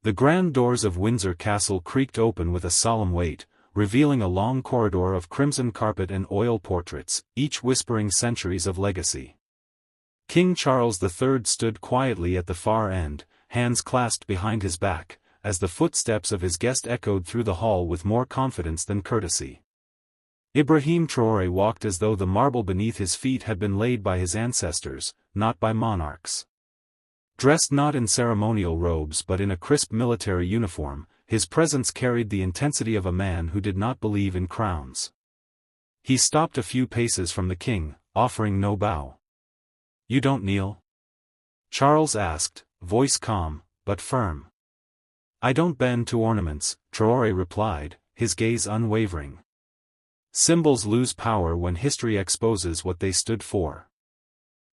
The grand doors of Windsor Castle creaked open with a solemn weight, revealing a long corridor of crimson carpet and oil portraits, each whispering centuries of legacy. King Charles III stood quietly at the far end, hands clasped behind his back, as the footsteps of his guest echoed through the hall with more confidence than courtesy. Ibrahim Traoré walked as though the marble beneath his feet had been laid by his ancestors, not by monarchs. Dressed not in ceremonial robes but in a crisp military uniform, his presence carried the intensity of a man who did not believe in crowns. He stopped a few paces from the king, offering no bow. "You don't kneel?" Charles asked, voice calm, but firm. "I don't bend to ornaments," Traoré replied, his gaze unwavering. "Symbols lose power when history exposes what they stood for."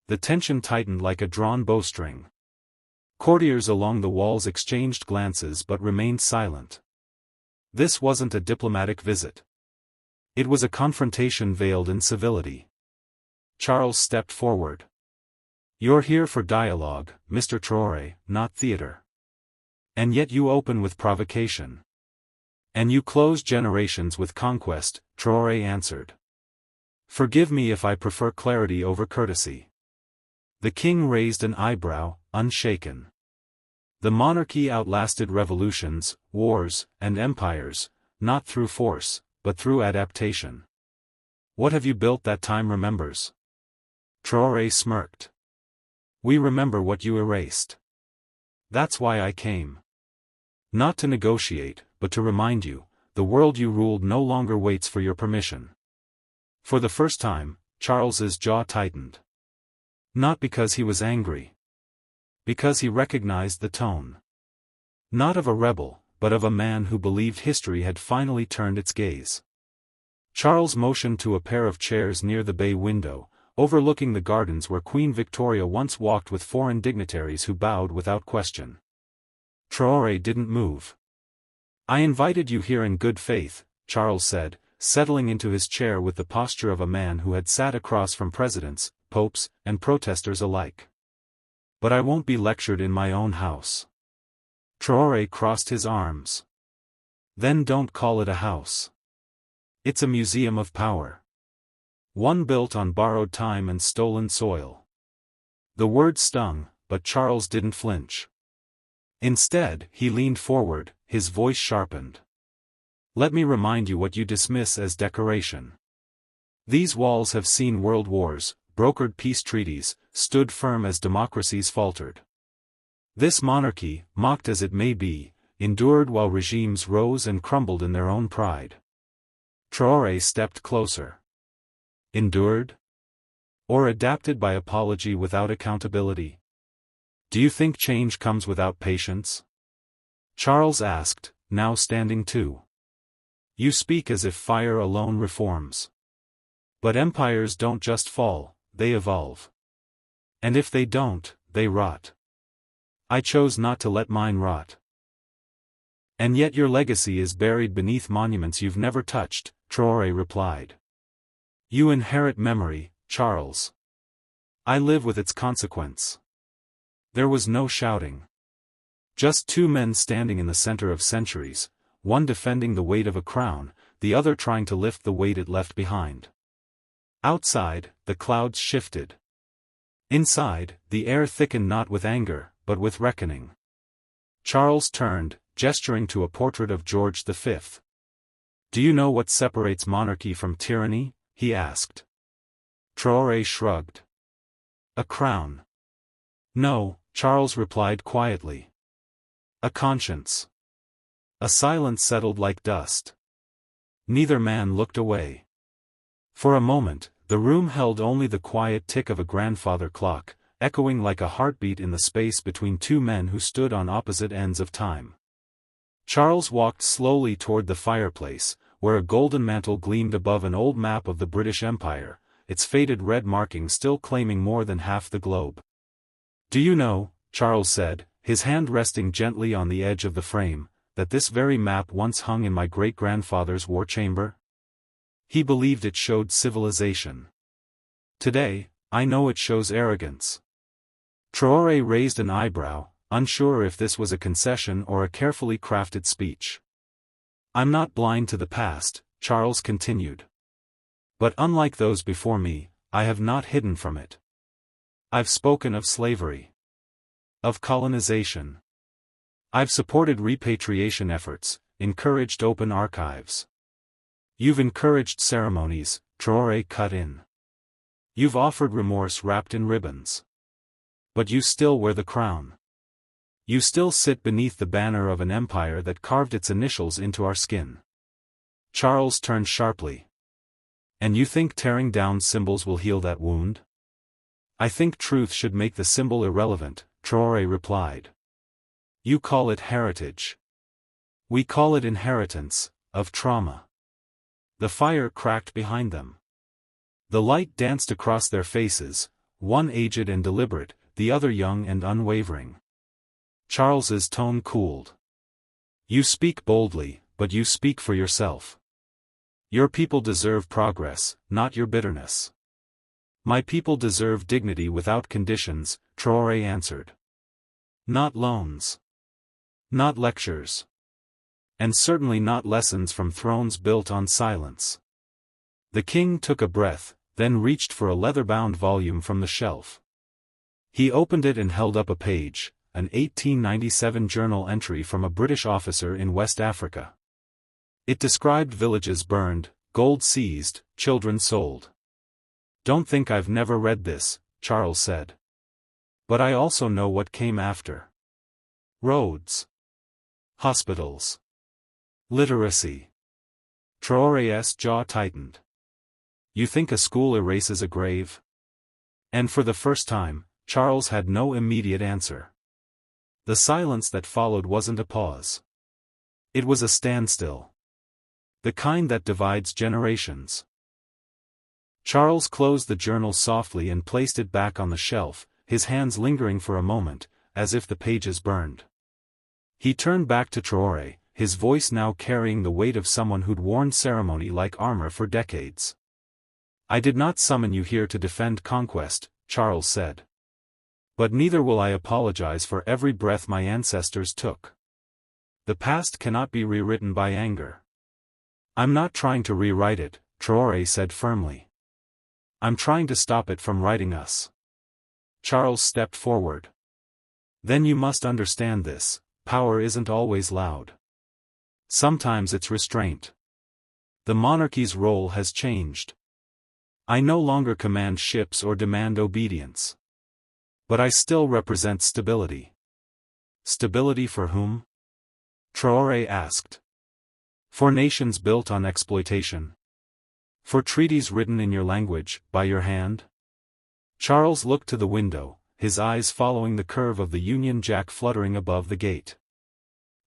The tension tightened like a drawn bowstring. Courtiers along the walls exchanged glances but remained silent. This wasn't a diplomatic visit. It was a confrontation veiled in civility. Charles stepped forward. "You're here for dialogue, Mr. Traoré, not theatre. And yet you open with provocation. And you close generations with conquest," Traoré answered. "Forgive me if I prefer clarity over courtesy." The king raised an eyebrow, unshaken. "The monarchy outlasted revolutions, wars, and empires, not through force, but through adaptation. What have you built that time remembers?" Traoré smirked. "We remember what you erased. That's why I came. Not to negotiate, but to remind you, the world you ruled no longer waits for your permission." For the first time, Charles's jaw tightened. Not because he was angry. Because he recognized the tone. Not of a rebel, but of a man who believed history had finally turned its gaze. Charles motioned to a pair of chairs near the bay window, overlooking the gardens where Queen Victoria once walked with foreign dignitaries who bowed without question. Traoré didn't move. "I invited you here in good faith," Charles said, settling into his chair with the posture of a man who had sat across from presidents, popes, and protesters alike. "But I won't be lectured in my own house." Traoré crossed his arms. "Then don't call it a house. It's a museum of power. One built on borrowed time and stolen soil." The word stung, but Charles didn't flinch. Instead, he leaned forward, his voice sharpened. "Let me remind you what you dismiss as decoration. These walls have seen world wars, brokered peace treaties, stood firm as democracies faltered. This monarchy, mocked as it may be, endured while regimes rose and crumbled in their own pride." Traoré stepped closer. Endured? Or adapted by apology without accountability? "Do you think change comes without patience?" Charles asked, now standing too. "You speak as if fire alone reforms. But empires don't just fall, they evolve. And if they don't, they rot. I chose not to let mine rot." "And yet your legacy is buried beneath monuments you've never touched," Traoré replied. "You inherit memory, Charles. I live with its consequence." There was no shouting. Just two men standing in the center of centuries, one defending the weight of a crown, the other trying to lift the weight it left behind. Outside, the clouds shifted. Inside, the air thickened not with anger, but with reckoning. Charles turned, gesturing to a portrait of George V. "Do you know what separates monarchy from tyranny?" he asked. Traoré shrugged. "A crown." "No," Charles replied quietly. "A conscience." A silence settled like dust. Neither man looked away. For a moment, the room held only the quiet tick of a grandfather clock, echoing like a heartbeat in the space between two men who stood on opposite ends of time. Charles walked slowly toward the fireplace, where a golden mantle gleamed above an old map of the British Empire, its faded red marking still claiming more than half the globe. "Do you know," Charles said, his hand resting gently on the edge of the frame, "that this very map once hung in my great-grandfather's war chamber? He believed it showed civilization. Today, I know it shows arrogance." Traoré raised an eyebrow, unsure if this was a concession or a carefully crafted speech. "I'm not blind to the past," Charles continued. "But unlike those before me, I have not hidden from it. I've spoken of slavery, of colonization. I've supported repatriation efforts, encouraged open archives. You've encouraged ceremonies," Traoré cut in. "You've offered remorse wrapped in ribbons. But you still wear the crown. You still sit beneath the banner of an empire that carved its initials into our skin." Charles turned sharply. "And you think tearing down symbols will heal that wound?" "I think truth should make the symbol irrelevant," Traoré replied. "You call it heritage. We call it inheritance, of trauma." The fire cracked behind them. The light danced across their faces, one aged and deliberate, the other young and unwavering. Charles's tone cooled. "You speak boldly, but you speak for yourself. Your people deserve progress, not your bitterness." "My people deserve dignity without conditions," Traoré answered. "Not loans. Not lectures. And certainly not lessons from thrones built on silence." The king took a breath, then reached for a leather-bound volume from the shelf. He opened it and held up a page, an 1897 journal entry from a British officer in West Africa. It described villages burned, gold seized, children sold. "Don't think I've never read this," Charles said. "But I also know what came after. Roads. Hospitals. Literacy." Traoré's jaw tightened. "You think a school erases a grave?" And for the first time, Charles had no immediate answer. The silence that followed wasn't a pause. It was a standstill. The kind that divides generations. Charles closed the journal softly and placed it back on the shelf, his hands lingering for a moment, as if the pages burned. He turned back to Traoré, his voice now carrying the weight of someone who'd worn ceremony like armor for decades. "I did not summon you here to defend conquest," Charles said. "But neither will I apologize for every breath my ancestors took. The past cannot be rewritten by anger." "I'm not trying to rewrite it," Traoré said firmly. "I'm trying to stop it from writing us." Charles stepped forward. "Then you must understand this, power isn't always loud. Sometimes it's restraint. The monarchy's role has changed. I no longer command ships or demand obedience. But I still represent stability." "Stability for whom?" Traoré asked. "For nations built on exploitation. For treaties written in your language, by your hand." Charles looked to the window, his eyes following the curve of the Union Jack fluttering above the gate.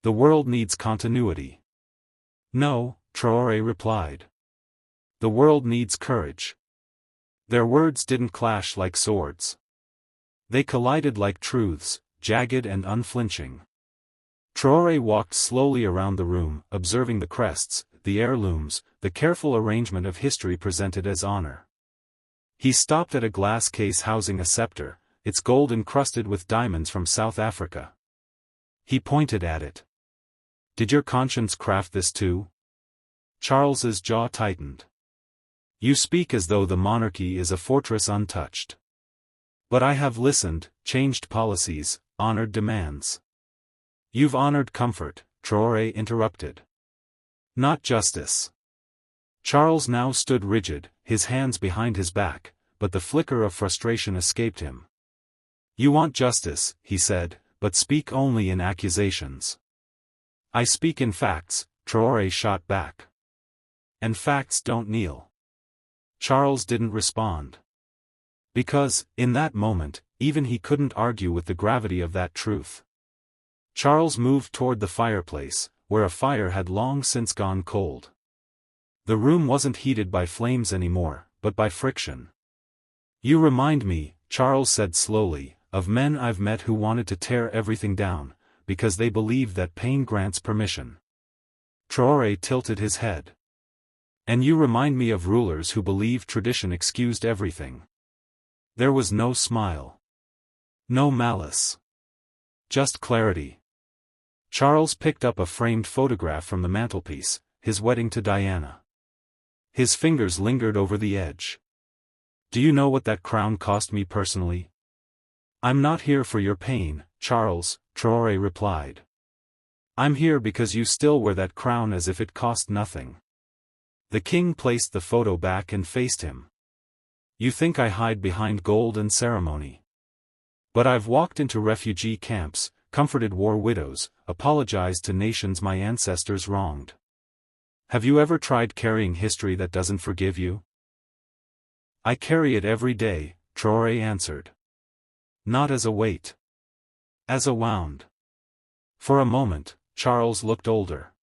"The world needs continuity." "No," Traoré replied. "The world needs courage." Their words didn't clash like swords. They collided like truths, jagged and unflinching. Traoré walked slowly around the room, observing the crests, the heirlooms, the careful arrangement of history presented as honor. He stopped at a glass case housing a scepter, its gold encrusted with diamonds from South Africa. He pointed at it. "Did your conscience craft this too?" Charles's jaw tightened. "You speak as though the monarchy is a fortress untouched. But I have listened, changed policies, honored demands." "You've honored comfort," Traoré interrupted. "Not justice." Charles now stood rigid, his hands behind his back, but the flicker of frustration escaped him. "You want justice," he said, "but speak only in accusations." "I speak in facts," Traoré shot back. "And facts don't kneel." Charles didn't respond. Because, in that moment, even he couldn't argue with the gravity of that truth. Charles moved toward the fireplace, where a fire had long since gone cold. The room wasn't heated by flames anymore, but by friction. "You remind me," Charles said slowly, "of men I've met who wanted to tear everything down, because they believed that pain grants permission." Traoré tilted his head. "And you remind me of rulers who believed tradition excused everything." There was no smile. No malice. Just clarity. Charles picked up a framed photograph from the mantelpiece, his wedding to Diana. His fingers lingered over the edge. Do you know what that crown cost me personally? I'm not here for your pain, Charles, Traoré replied. I'm here because you still wear that crown as if it cost nothing. The king placed the photo back and faced him. You think I hide behind gold and ceremony. But I've walked into refugee camps, comforted war widows, apologized to nations my ancestors wronged. Have you ever tried carrying history that doesn't forgive you? I carry it every day, Traoré answered. Not as a weight. As a wound. For a moment, Charles looked older.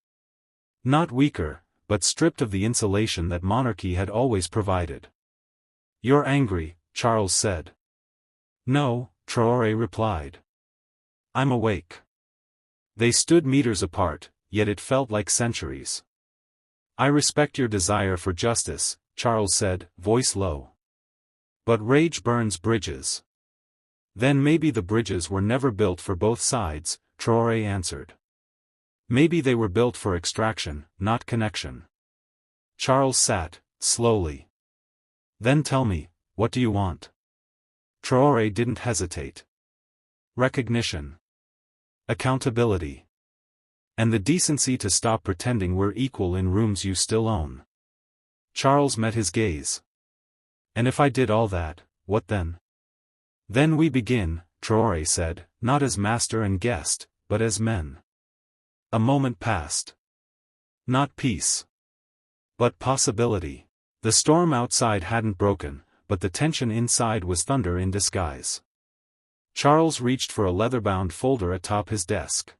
Not weaker, but stripped of the insulation that monarchy had always provided. You're angry, Charles said. No, Traoré replied. I'm awake. They stood meters apart, yet it felt like centuries. I respect your desire for justice, Charles said, voice low. But rage burns bridges. Then maybe the bridges were never built for both sides, Traoré answered. Maybe they were built for extraction, not connection. Charles sat, slowly. Then tell me, what do you want? Traoré didn't hesitate. Recognition. Accountability. And the decency to stop pretending we're equal in rooms you still own. Charles met his gaze. And if I did all that, what then? Then we begin, Traoré said, not as master and guest, but as men. A moment passed. Not peace. But possibility. The storm outside hadn't broken, but the tension inside was thunder in disguise. Charles reached for a leather-bound folder atop his desk.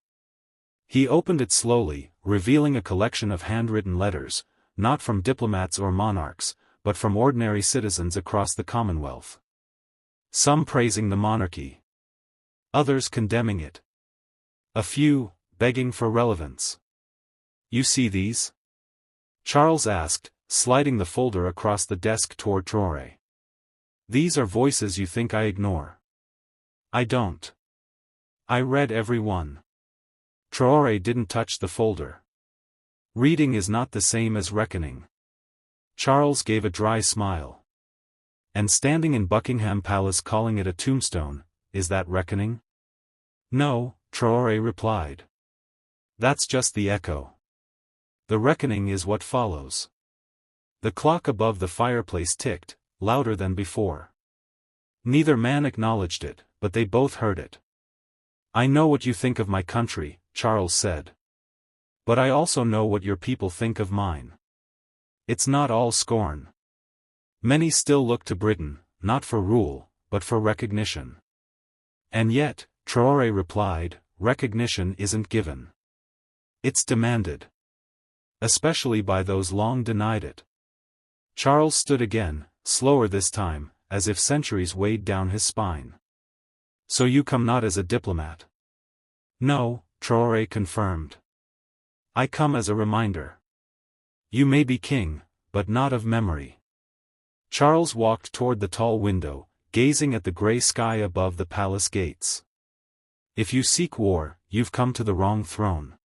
He opened it slowly, revealing a collection of handwritten letters, not from diplomats or monarchs, but from ordinary citizens across the Commonwealth. Some praising the monarchy. Others condemning it. A few, begging for relevance. You see these? Charles asked, sliding the folder across the desk toward Traoré. These are voices you think I ignore. I don't. I read every one. Traoré didn't touch the folder. Reading is not the same as reckoning. Charles gave a dry smile. And standing in Buckingham Palace calling it a tombstone, is that reckoning? No, Traoré replied. That's just the echo. The reckoning is what follows. The clock above the fireplace ticked, louder than before. Neither man acknowledged it, but they both heard it. I know what you think of my country, Charles said. But I also know what your people think of mine. It's not all scorn. Many still look to Britain, not for rule, but for recognition. And yet, Traoré replied, recognition isn't given. It's demanded. Especially by those long denied it. Charles stood again, slower this time, as if centuries weighed down his spine. So you come not as a diplomat? No, Traoré confirmed. I come as a reminder. You may be king, but not of memory. Charles walked toward the tall window, gazing at the grey sky above the palace gates. If you seek war, you've come to the wrong throne.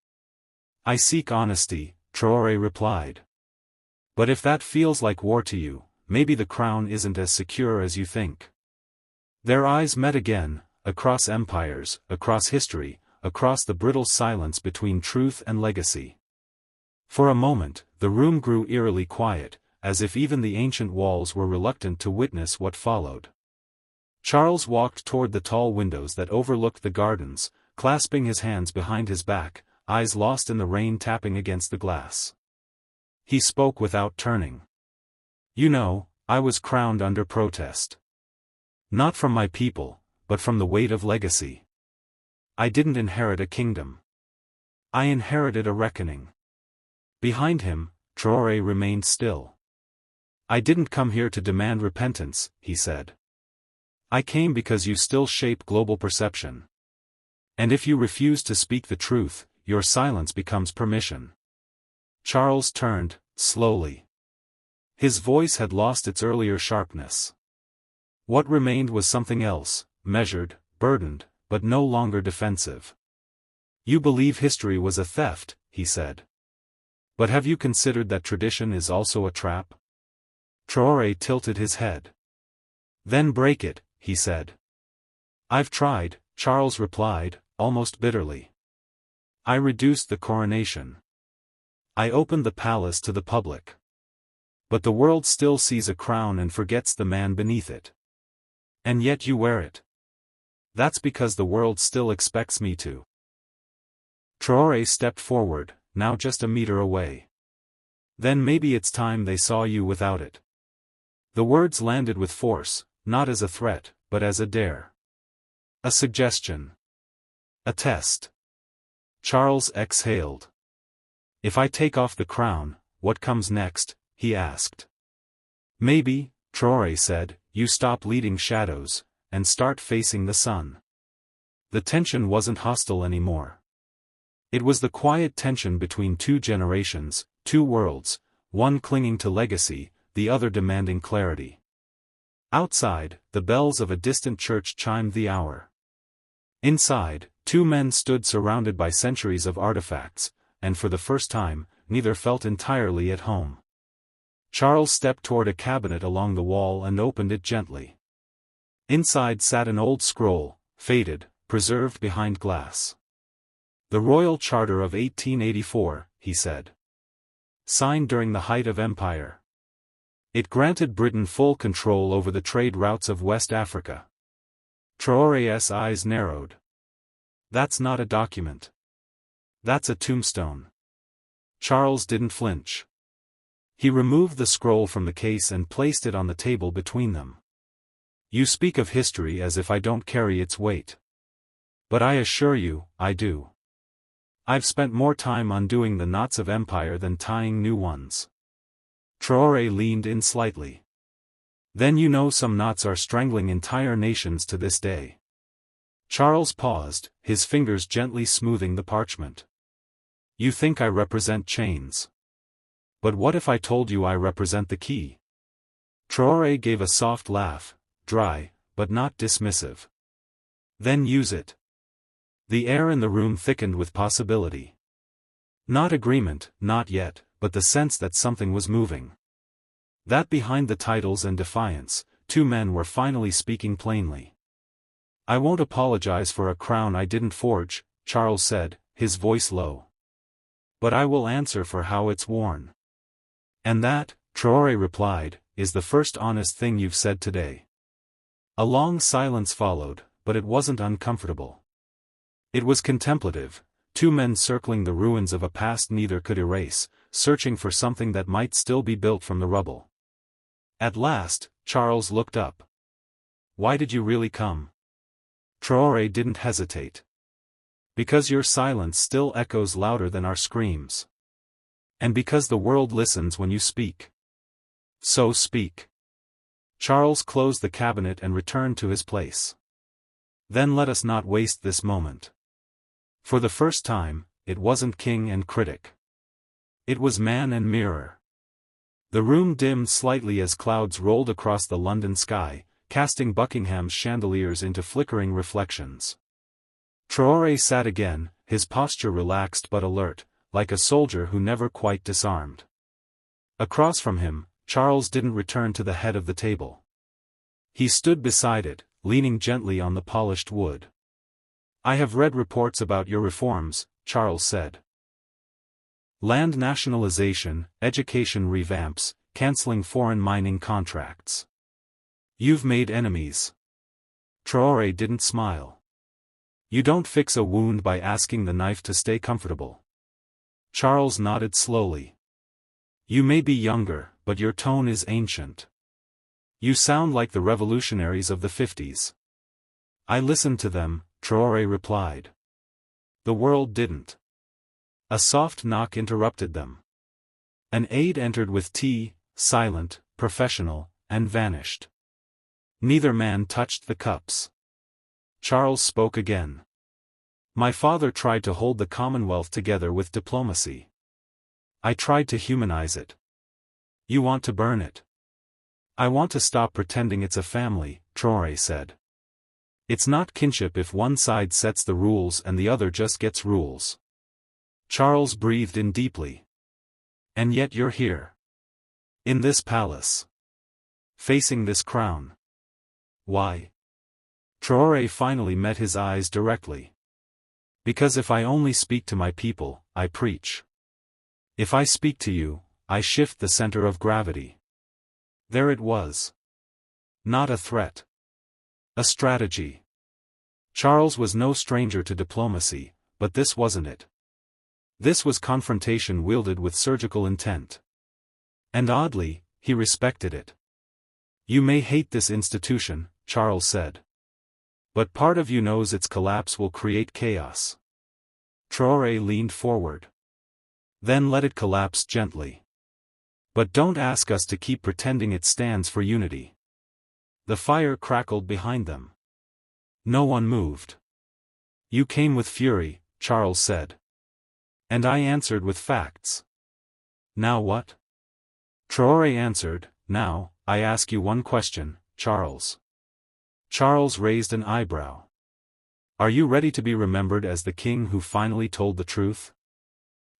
I seek honesty, Traoré replied. But if that feels like war to you, maybe the crown isn't as secure as you think. Their eyes met again, across empires, across history, across the brittle silence between truth and legacy. For a moment, the room grew eerily quiet, as if even the ancient walls were reluctant to witness what followed. Charles walked toward the tall windows that overlooked the gardens, clasping his hands behind his back, eyes lost in the rain tapping against the glass. He spoke without turning. You know, I was crowned under protest. Not from my people, but from the weight of legacy. I didn't inherit a kingdom. I inherited a reckoning. Behind him, Traoré remained still. I didn't come here to demand repentance, he said. I came because you still shape global perception. And if you refuse to speak the truth, your silence becomes permission. Charles turned, slowly. His voice had lost its earlier sharpness. What remained was something else, measured, burdened, but no longer defensive. You believe history was a theft, he said. But have you considered that tradition is also a trap? Traoré tilted his head. Then break it, he said. I've tried, Charles replied, almost bitterly. I reduced the coronation. I opened the palace to the public. But the world still sees a crown and forgets the man beneath it. And yet you wear it. That's because the world still expects me to. Traoré stepped forward, now just a meter away. Then maybe it's time they saw you without it. The words landed with force, not as a threat, but as a dare. A suggestion. A test. Charles exhaled. If I take off the crown, what comes next? He asked. Maybe, Traoré said, you stop leading shadows, and start facing the sun. The tension wasn't hostile anymore. It was the quiet tension between two generations, two worlds, one clinging to legacy, the other demanding clarity. Outside, the bells of a distant church chimed the hour. Inside, two men stood surrounded by centuries of artifacts, and for the first time, neither felt entirely at home. Charles stepped toward a cabinet along the wall and opened it gently. Inside sat an old scroll, faded, preserved behind glass. The Royal Charter of 1884, he said. Signed during the height of empire. It granted Britain full control over the trade routes of West Africa. Traoré's eyes narrowed. That's not a document. That's a tombstone. Charles didn't flinch. He removed the scroll from the case and placed it on the table between them. You speak of history as if I don't carry its weight. But I assure you, I do. I've spent more time undoing the knots of empire than tying new ones. Traoré leaned in slightly. Then you know some knots are strangling entire nations to this day. Charles paused, his fingers gently smoothing the parchment. You think I represent chains. But what if I told you I represent the key? Traoré gave a soft laugh, dry, but not dismissive. Then use it. The air in the room thickened with possibility. Not agreement, not yet, but the sense that something was moving. That behind the titles and defiance, two men were finally speaking plainly. I won't apologize for a crown I didn't forge, Charles said, his voice low. But I will answer for how it's worn. And that, Traoré replied, is the first honest thing you've said today. A long silence followed, but it wasn't uncomfortable. It was contemplative, two men circling the ruins of a past neither could erase, searching for something that might still be built from the rubble. At last, Charles looked up. Why did you really come? Traoré didn't hesitate. Because your silence still echoes louder than our screams. And because the world listens when you speak. So speak. Charles closed the cabinet and returned to his place. Then let us not waste this moment. For the first time, it wasn't king and critic. It was man and mirror. The room dimmed slightly as clouds rolled across the London sky, casting Buckingham's chandeliers into flickering reflections. Traoré sat again, his posture relaxed but alert, like a soldier who never quite disarmed. Across from him, Charles didn't return to the head of the table. He stood beside it, leaning gently on the polished wood. I have read reports about your reforms, Charles said. Land nationalization, education revamps, cancelling foreign mining contracts. You've made enemies. Traoré didn't smile. You don't fix a wound by asking the knife to stay comfortable. Charles nodded slowly. You may be younger, but your tone is ancient. You sound like the revolutionaries of the 50s. I listened to them, Traoré replied. The world didn't. A soft knock interrupted them. An aide entered with tea, silent, professional, and vanished. Neither man touched the cups. Charles spoke again. My father tried to hold the Commonwealth together with diplomacy. I tried to humanize it. You want to burn it. I want to stop pretending it's a family, Traoré said. It's not kinship if one side sets the rules and the other just gets rules. Charles breathed in deeply. And yet you're here. In this palace. Facing this crown. Why? Traoré finally met his eyes directly. Because if I only speak to my people, I preach. If I speak to you, I shift the center of gravity. There it was. Not a threat. A strategy. Charles was no stranger to diplomacy, but this wasn't it. This was confrontation wielded with surgical intent. And oddly, he respected it. You may hate this institution, Charles said. But part of you knows its collapse will create chaos. Traoré leaned forward. Then let it collapse gently. But don't ask us to keep pretending it stands for unity. The fire crackled behind them. No one moved. You came with fury, Charles said. And I answered with facts. Now what? Traoré answered, now, I ask you one question, Charles. Charles raised an eyebrow. Are you ready to be remembered as the king who finally told the truth?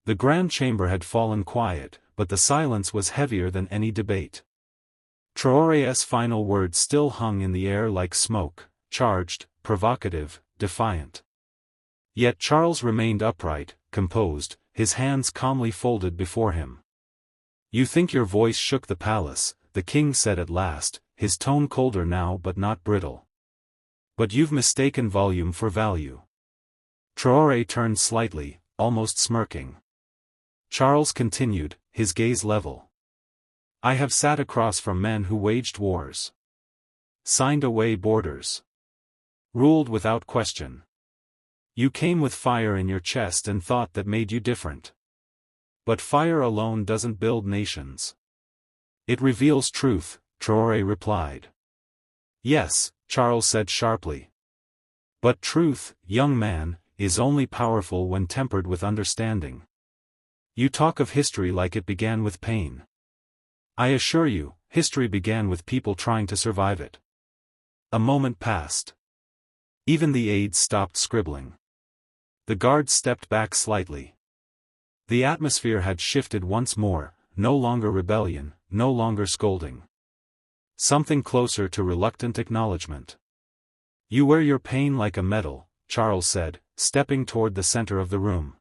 The Grand Chamber had fallen quiet, but the silence was heavier than any debate. Traoré's final words still hung in the air like smoke, charged, provocative, defiant. Yet Charles remained upright, composed, his hands calmly folded before him. You think your voice shook the palace, the king said at last, his tone colder now but not brittle. But you've mistaken volume for value. Traoré turned slightly, almost smirking. Charles continued, his gaze level. I have sat across from men who waged wars. Signed away borders. Ruled without question. You came with fire in your chest and thought that made you different. But fire alone doesn't build nations. It reveals truth, Traoré replied. Yes, Charles said sharply. But truth, young man, is only powerful when tempered with understanding. You talk of history like it began with pain. I assure you, history began with people trying to survive it. A moment passed. Even the aides stopped scribbling. The guards stepped back slightly. The atmosphere had shifted once more, no longer rebellion, no longer scolding. Something closer to reluctant acknowledgement. You wear your pain like a medal, Charles said, stepping toward the center of the room.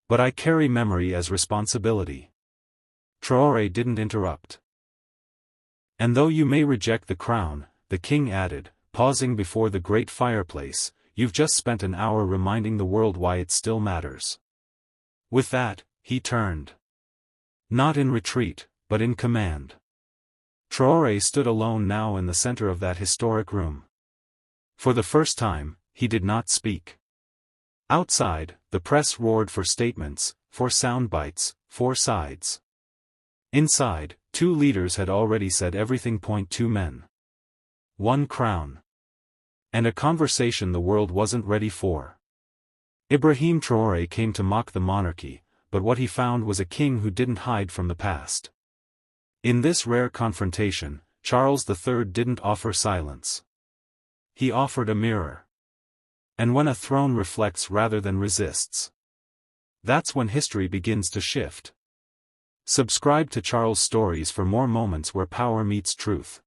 But I carry memory as responsibility. Traoré didn't interrupt. And though you may reject the crown, the king added, pausing before the great fireplace, you've just spent an hour reminding the world why it still matters. With that, he turned. Not in retreat, but in command. Traoré stood alone now in the center of that historic room. For the first time, he did not speak. Outside, the press roared for statements, for sound bites, for sides. Inside, two leaders had already said everything. Two men. One crown. And a conversation the world wasn't ready for. Ibrahim Traoré came to mock the monarchy, but what he found was a king who didn't hide from the past. In this rare confrontation, Charles III didn't offer silence. He offered a mirror. And when a throne reflects rather than resists, that's when history begins to shift. Subscribe to Charles' Stories for more moments where power meets truth.